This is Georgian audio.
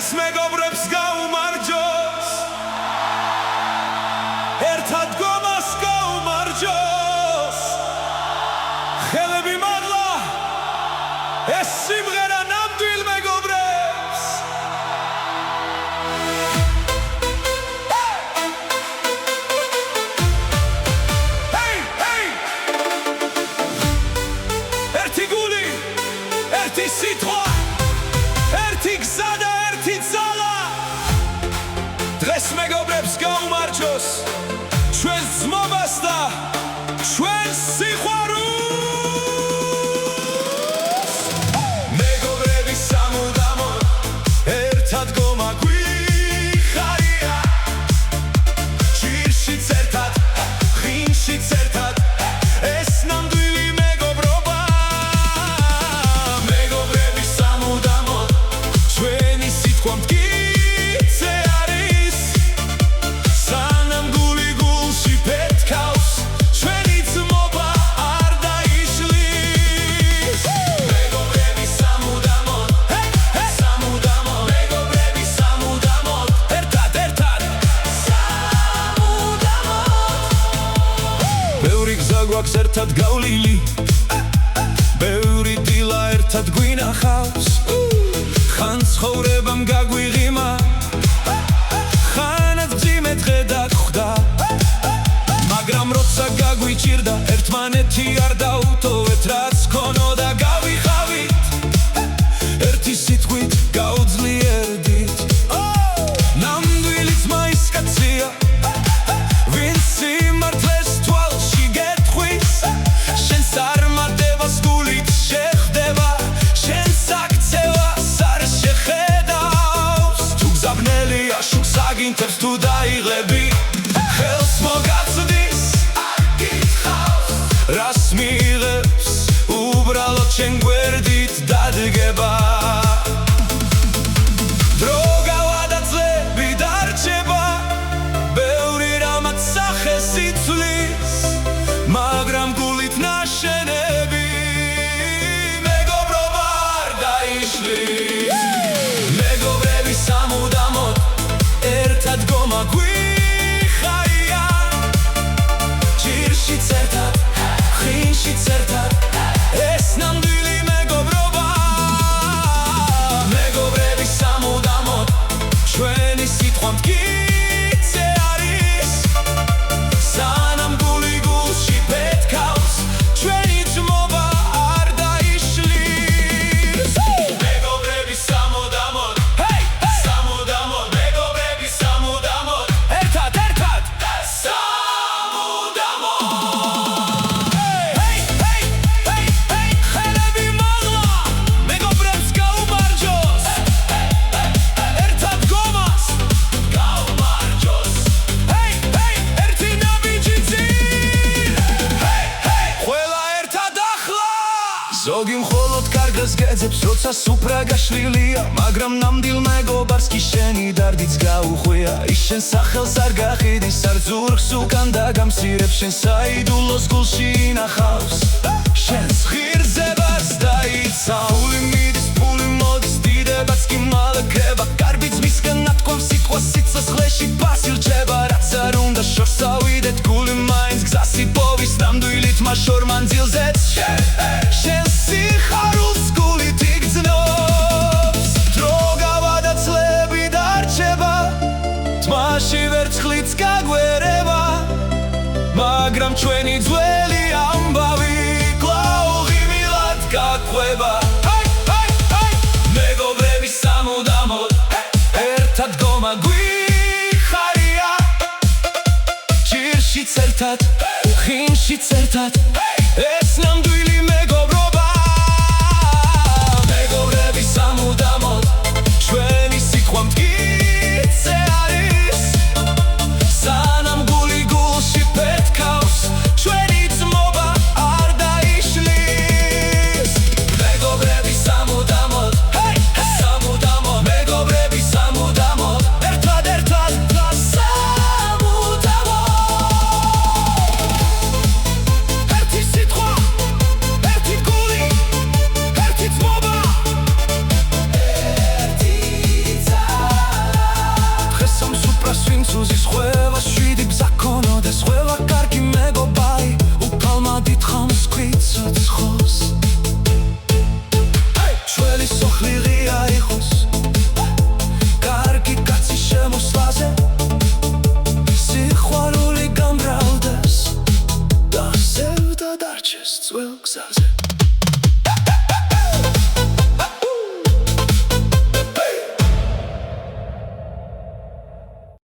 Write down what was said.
დღეს მეგობრებს გაუმარჯოს ერთად გომას გაუმარჯოს ხელები მაღლა ეს სიმღერა ნამდვილ მეგობრებს ერთი გული ერთი სიტყვა ერთი გზა და ერთი ძალა დღეს მეგობრებს გაუმარჯოს ჩვენს ძმობას და ჩვენს სიყვარულს მეგობრები სამუდამოდ ერთად გომა გვიხარია ჭირშიც ერთად ღიმშიც ერთად ეს ნამდვილი მეგობრობა მეგობრები სამუდამოდ ჩვენი სიტყვა მტკიცე არის სანამ გული გულში პეთქავს ჩვენი ძმობა არ დაიშლის მეგობრები სამუდამოდ სამუდამოდ მეგობრები სამუდამოდ ერთად სამუდამოდ ბევრი გზა გვაქვს ერთად გავლილი ბევრი დილა ერთად გვინახავს ხან ცხოვრებამ გაგვიღიმა ხანაც მძიმე დღე დაგვხვდა მაგრამ როცა გაგვიჭირდა ერთმანეთი არ დაუტოვეთ რაც ქონოდა გავიხავით ერთი სიტყვით გაუძლიერდით ნამდვილი ძმა ის კაცია ვინც სიმართლეს თვალში გეტყვის შენს წარმატებას გულით შეხვდება შენს აქცევას არ შეხედავს თუ გზავნელია შუქს აგინთებს თუ დაიღები ხელს მოგაცდის არ გითხავს რას მიიღებს უბრალოდ შენ გვერდით დადგება დრო გავადაწლები დარჩება ბევრი რამაც სახეს იცვლის მაგრამ გულით ნაშენები მეგობრობა არ დაიშლის მეგობრები სამუდამოდ ერთად გომა გვიხარია ჭირშიც ერთად ღიმშიც ერთად ეს ნამდვილი მეგობრობა მეგობრები სამუდამოდ ჩვენი სიტყვა მტკიცე არის სანამ გული გულში პეთქავს ჩვენი ძმობა არ დაიშლის მეგობრები სამუდამოდ სამუდამოდ მეგობრები სამუდამოდ ერთად სამუდამოდ ხელები მაღლა მეგობრებს გაუმარჯოს ერთად გომას გაუმარჯოს ერთი ნაბიჯი წინ ყველა ერთად ახლა ზოგი მხოლოდ კარგას გეძებს როცა სუფრა გაშლილია მაგრამ ნამდვილ მეგობარს კი შენი დარდიც გაუხვია ის შენ სახელს არ გაყიდის არ ზურგს უკან დაგამცირებს შენ საიდულოს გულში ინახავს შენს ღირსებას დაიცავს ფული მიდის ფული მოდის დიდებაც კი მალქება კარბიც მისგან ნათქვამს სიტყვა სიცოცხლეში პასი რჩება რაც არ უნდა შორს ავიდეთ გული მაინც გზას იპოვის ნამდვილით მაშორ მანძილზეც შენს სიხარულს გულით იგრძნობს დრო გავადაწლები დარჩება თმაში ვერცხლიც გაგვერება მაგრამ ჩვენი ძველი ამბავი კვლავ ღიმილად გაგვება მეგობრები სამუდამოდ ერთად გომა გვიხარია ჭირშიც ერთად ღიმშიც ერთად ეს ნამდვილი ხვევა შვიდი ბზაკონოდეს ხვევა კარგი მეგობარი უფალმა დიდხანს გვიცა ცხოს ჩვენი სახლი ღია იყოს კარგი კაცი შემოსვლაზე სიყვარული გამრავლდეს და ზევდა დარჩეს ძველ გზაზე